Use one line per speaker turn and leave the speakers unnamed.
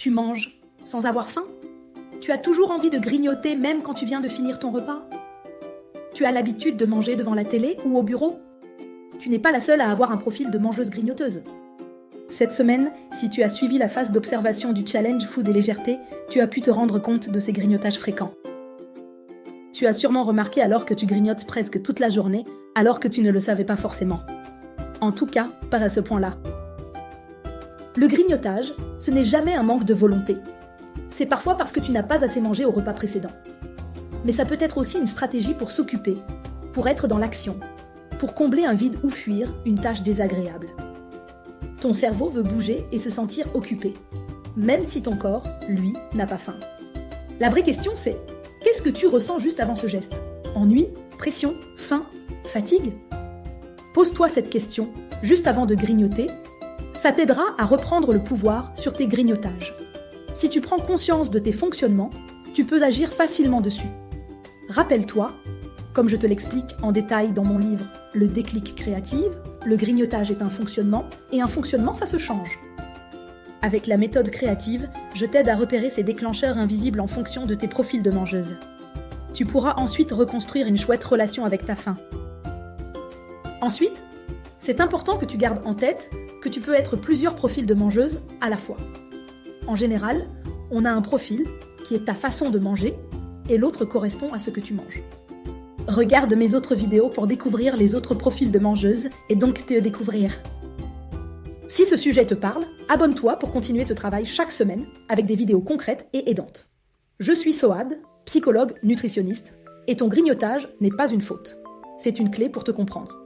Tu manges sans avoir faim? Tu as toujours envie de grignoter même quand tu viens de finir ton repas? Tu as l'habitude de manger devant la télé ou au bureau? Tu n'es pas la seule à avoir un profil de mangeuse grignoteuse. Cette semaine, si tu as suivi la phase d'observation du challenge Food et Légèreté, tu as pu te rendre compte de ces grignotages fréquents. Tu as sûrement remarqué alors que tu grignotes presque toute la journée, alors que tu ne le savais pas forcément. En tout cas, pas à ce point-là. Le grignotage, ce n'est jamais un manque de volonté. C'est parfois parce que tu n'as pas assez mangé au repas précédent. Mais ça peut être aussi une stratégie pour s'occuper, pour être dans l'action, pour combler un vide ou fuir une tâche désagréable. Ton cerveau veut bouger et se sentir occupé, même si ton corps, lui, n'a pas faim. La vraie question c'est, qu'est-ce que tu ressens juste avant ce geste? Ennui? Pression? Faim? Fatigue? Pose-toi cette question juste avant de grignoter. Ça t'aidera à reprendre le pouvoir sur tes grignotages. Si tu prends conscience de tes fonctionnements, tu peux agir facilement dessus. Rappelle-toi, comme je te l'explique en détail dans mon livre « Le déclic créatif », le grignotage est un fonctionnement, et un fonctionnement, ça se change. Avec la méthode créative, je t'aide à repérer ces déclencheurs invisibles en fonction de tes profils de mangeuse. Tu pourras ensuite reconstruire une chouette relation avec ta faim. Ensuite, c'est important que tu gardes en tête que tu peux être plusieurs profils de mangeuse à la fois. En général, on a un profil qui est ta façon de manger et l'autre correspond à ce que tu manges. Regarde mes autres vidéos pour découvrir les autres profils de mangeuse et donc te découvrir. Si ce sujet te parle, abonne-toi pour continuer ce travail chaque semaine avec des vidéos concrètes et aidantes. Je suis Sohad, psychologue nutritionniste, et ton grignotage n'est pas une faute. C'est une clé pour te comprendre.